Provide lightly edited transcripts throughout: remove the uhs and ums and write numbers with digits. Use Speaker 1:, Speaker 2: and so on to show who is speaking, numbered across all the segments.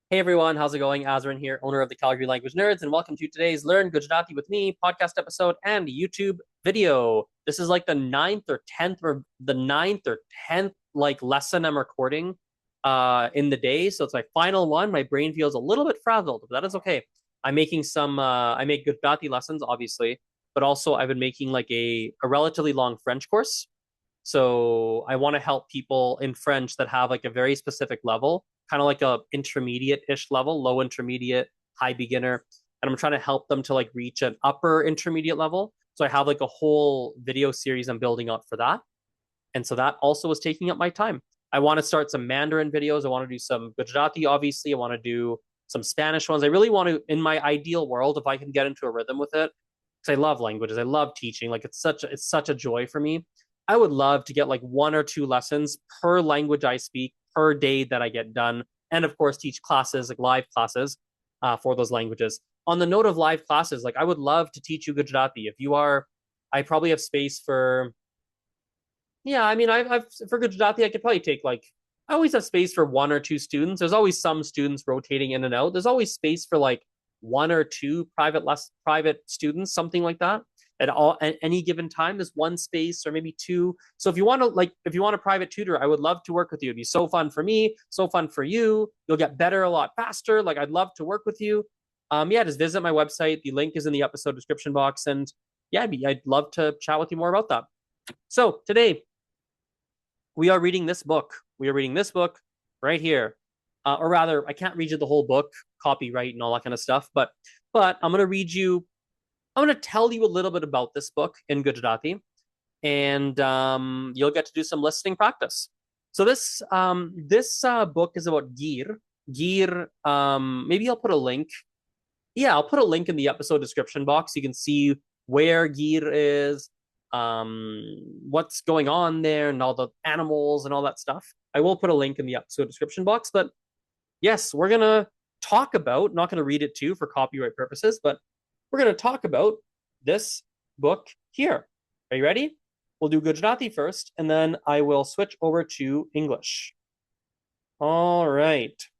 Speaker 1: Hey everyone, how's it going? Azrin here, owner of the Calgary Language Nerds, and welcome to today's Learn Gujarati with Me podcast episode and YouTube video. This is like the ninth or tenth like lesson I'm recording in the day. So it's my final one. My brain feels a little bit frazzled, but that is okay. I make Gujarati lessons, obviously, but also I've been making like a relatively long French course. So I want to help people in French that have like a very specific level, kind of like a intermediate-ish level, low intermediate, high beginner. And I'm trying to help them to like reach an upper intermediate level. So I have like a whole video series I'm building up for that. And so that also is taking up my time. I want to start some Mandarin videos. I want to do some Gujarati, obviously. I want to do some Spanish ones. I really want to, in my ideal world, if I can get into a rhythm with it, because I love languages. I love teaching. Like it's such a joy for me. I would love to get like one or two lessons per language I speak per day that I get done, and of course teach classes like live classes for those languages. On the note of live classes, like I would love to teach you Gujarati. If you are, I probably have space for. Yeah, I mean, I've for Gujarati, I could probably take like I always have space for one or two students. There's always some students rotating in and out. There's always space for like one or two private students, something like that. At any given time, there's one space or maybe two. So if you want a private tutor, I would love to work with you. It'd be so fun for me, so fun for you. You'll get better a lot faster. Like I'd love to work with you. Yeah, just visit my website. The link is in the episode description box, and yeah, I'd love to chat with you more about that. So today we are reading this book. We are reading this book right here. Or rather, I can't read you the whole book, copyright and all that kind of stuff, but I'm gonna read you. I'm gonna tell you a little bit about this book in Gujarati, and you'll get to do some listening practice. So this book is about Gir. Gir. Maybe I'll put a link. Yeah, I'll put a link in the episode description box. You can see where Gir is, what's going on there, and all the animals and all that stuff. I will put a link in the episode description box. But yes, we're gonna talk about. Not gonna read it too for copyright purposes, but we're gonna talk about this book here. Are you ready? We'll do Gujarati first, and then I will switch over to English. All right.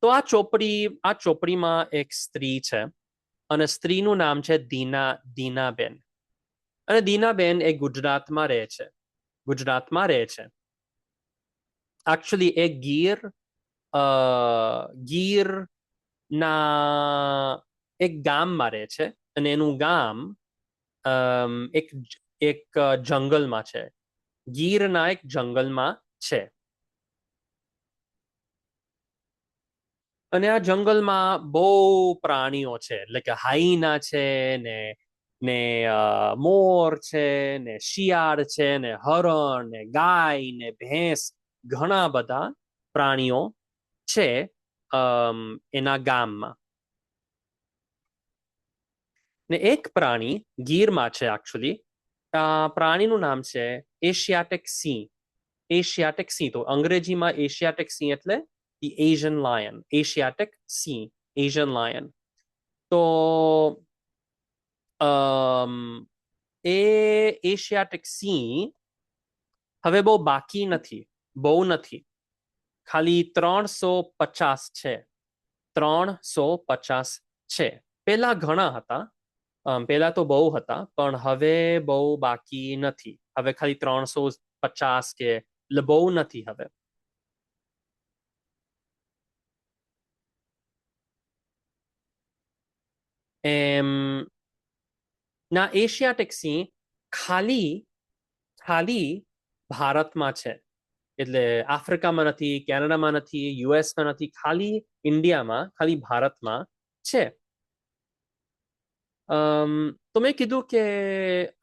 Speaker 1: તો આ ચોપડીમાં એક સ્ત્રી છે અને સ્ત્રીનું નામ છે દીનાબેન. અને દીનાબેન એ ગુજરાતમાં રહે છે. એકચ્યુઅલી એ ગીર ના એક ગામમાં રહે છે અને એનું ગામ એક એક જંગલમાં છે. ગીરના એક જંગલમાં છે. અને આ જંગલમાં બહુ પ્રાણીઓ છે, એટલે કે હાઈના છે ને ને મોર છે ને શિયાળ છે ને હરણ ને ગાય ને ભેંસ, ઘણા બધા પ્રાણીઓ છે એના ગામમાં. ને એક પ્રાણી ગીરમાં છે એકચ્યુઅલી. પ્રાણીનું નામ છે એશિયાટિક સિંહ. એશિયાટિક સિંહ તો અંગ્રેજીમાં એશિયાટિક સિંહ એટલે the Asian lion, Asiatic sea, Asian lion. તો એ એશિયાટિક સિંહ હવે બહુ નથી. ખાલી 350 છે. 350 છે. પેલા ઘણા હતા. પેલા તો બહુ હતા, પણ હવે બહુ બાકી નથી. હવે ખાલી 350 કે એટલે બહુ નથી હવે. એમ ના એશિયાટિક સિંહ ખાલી ખાલી ભારતમાં છે. એટલે આફ્રિકામાં નથી, કેનેડામાં નથી, યુએસમાં નથી, ખાલી ઇન્ડિયામાં, ખાલી ભારતમાં છે. તો મેં કીધું કે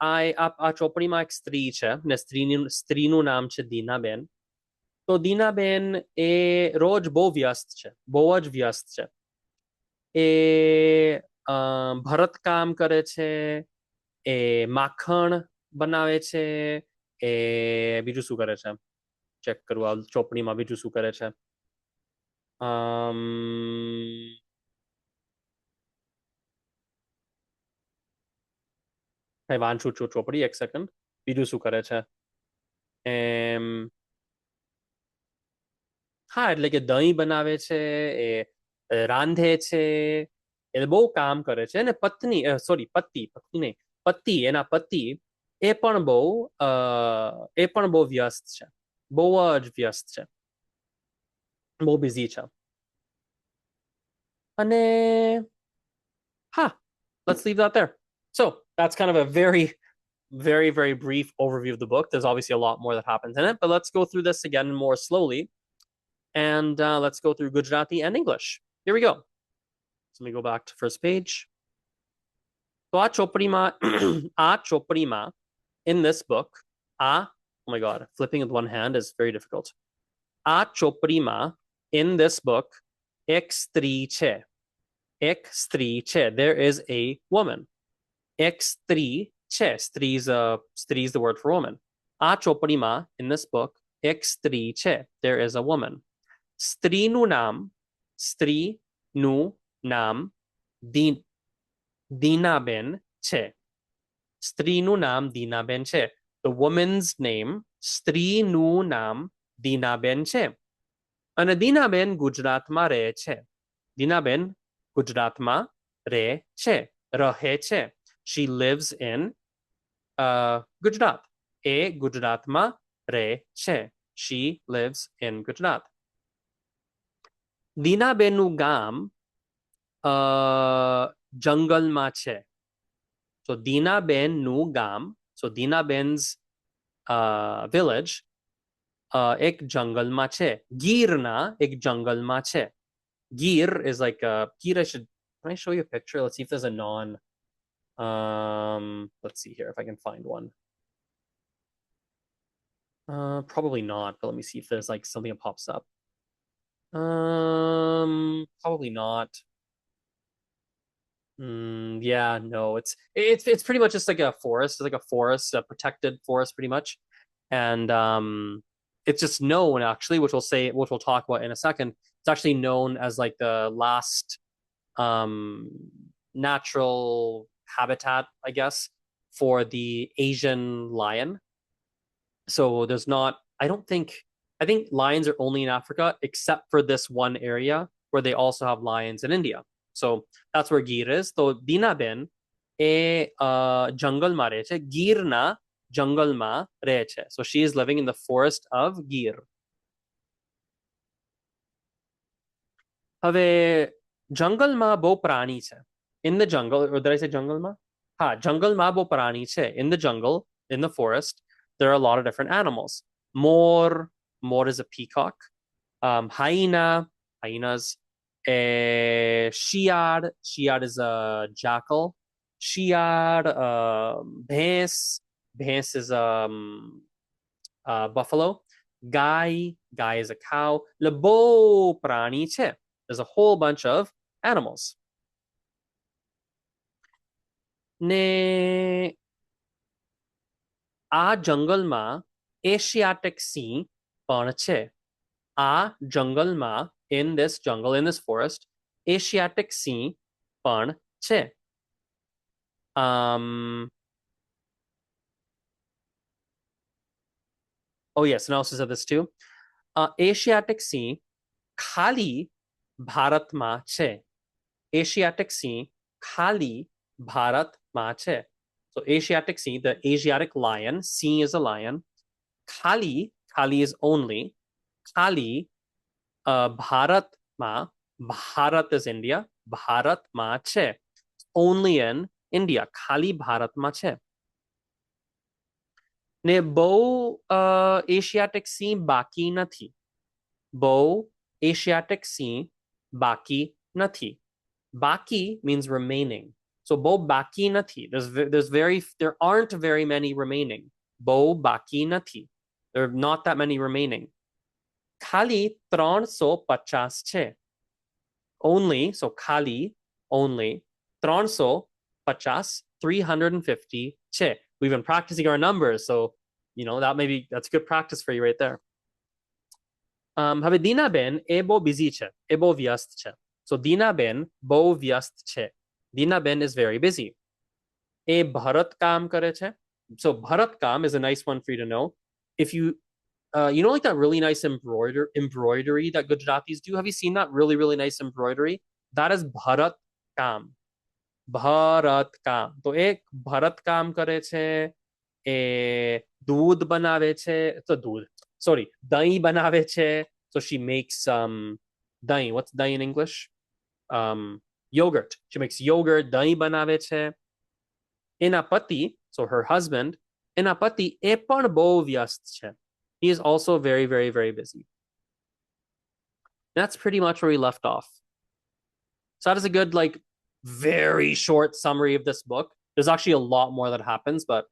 Speaker 1: આ ચોપડીમાં એક સ્ત્રી છે ને સ્ત્રીનું નામ છે દીનાબેન. તો દીનાબેન એ રોજ બહુ વ્યસ્ત છે, બહુ જ વ્યસ્ત છે. એ ભરતકામ કરે છે, એ માખણ બનાવે છે, એ બીજું શું કરે છે? ચેક કરું આ ચોપડીમાં બીજું શું કરે છે. વાંચું છું ચોપડી, એક સેકન્ડ. બીજું શું કરે છે? એમ હા, એટલે કે દહીં બનાવે છે, એ રાંધે છે, એ બહુ કામ કરે છે. અને પત્ની, સોરી, પતિ, પત્ની નહીં, પતિ, એના પતિ, એ પણ બહુ એ પણ બહુ વ્યસ્ત છે, બહુ જ વ્યસ્ત છે, બહુ બિઝી છે. અને હા, let's leave that there. So that's kind of a very, very, very brief overview of the book. There's obviously a lot more that happens in it, but let's go through this again more slowly. And let's go through Gujarati and English. Here we go. So let me go back to first page. So a in this book, oh my God, flipping with one hand is very difficult. A choprima in this book, ek stri che. Ek stri che. There is a woman. Ek stri che. Stri is the word for woman. A choprima in this book, ek stri che. There is a woman. Stri nu nam, din, Dinaben che. Strinu nam Dinaben che. The woman's name, Strinu nam Dinaben che. અને દીનાબેન ગુજરાતમાં રહે છે. દીનાબેન ગુજરાતમાં રહે છે. She lives in Gujarat. એ ગુજરાતમાં રહે છે. She lives in Gujarat. દીનાબેનનું ગામ જંગલમાં છે. So દીનાબેનનું ગામ, so દીનાબેન's village એક જંગલમાં છે. ગીરના એક જંગલમાં છે. Gir is like Gir. Can I show you a picture? Let's see if there's a non. Let's see here if I can find one. Probably not, but let me see if there's like something that pops up. Probably not. Yeah, no, it's pretty much just like a forest. It's like a forest, a protected forest, pretty much, and it's just known actually, which we'll talk about in a second. It's actually known as like the last um natural habitat, I guess, for the Asian lion. So there's not, I think lions are only in Africa except for this one area where they also have lions in India. So that's where Gir is. So Dinaben એ જંગલમાં રહે છે. ગીરના જંગલમાં રહે છે. So she is living in the forest of Gir. હવે જંગલમાં બહુ પ્રાણી છે. In the jungle, or did I say જંગલમાં? હા, જંગલમાં બહુ પ્રાણી છે. In the jungle, in the forest, there are a lot of different animals. More is a peacock. Hyenas. Shiad is a jackal. Shiad, bhens is buffalo. Guy is a cow. Lebo prani che. There's a whole bunch of animals. Ne આ જંગલમાં Asiatic સિંહ પણ છે. આ જંગલમાં, in this jungle, in this forest, Asiatic સિંહ પણ છે. Oh yes, and I also said this too. Asiatic સિંહ ખાલી ભારતમાં છે. Asiatic સિંહ ખાલી ભારતમાં છે. So Asiatic sea, the Asiatic lion, sea is a lion. Kali is only. Kali, Bharat ma, Bharat is India. Bharat ma che. Only in India. Kali Bharat ma che. Ne bau Asiatic sea baki nathi. Bau Asiatic sea baki nathi. Baki means remaining. So bo baki nathi. There aren't very many remaining. Bo baki nathi. There are not that many remaining. Khali 350 che. Only, so khali, only 350, 350 che. We've been practicing our numbers, so that's good practice for you right there. Have Dinaben e bo busy che, e bo vyast che. So Dinaben bo vyast che. Dinaben is very busy. E bharat kam kare che. So bharat kam is a nice one for you to know. If you you know, like that really nice embroidery that Gujaratis do. Have you seen that really nice embroidery? That is Bharat Kam. Bharat Kam. તો એક ભરત કામ કરે છે એ દૂધ બનાવે છે તો દૂધ sorry દહીં બનાવે છે so she makes દહીં what's દહીં in English yogurt she makes yogurt દહીં બનાવે છે એના પતિ so her husband એના પતિ એ પણ બહુ વ્યસ્ત છે he is also very busy that's pretty much where we left off so that is a good like very short summary of this book there's actually a lot more that happens but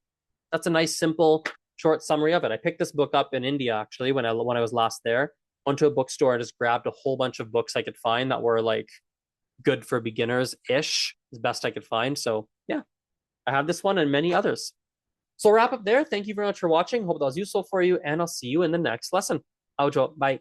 Speaker 1: that's a nice simple short summary of it I picked this book up in India actually when I was last there went to a bookstore and just grabbed a whole bunch of books I could find that were like good for beginners ish as best I could find so yeah I have this one and many others so we'll wrap up there thank you very much for watching hope that was useful for you and I'll see you in the next lesson Aujo bye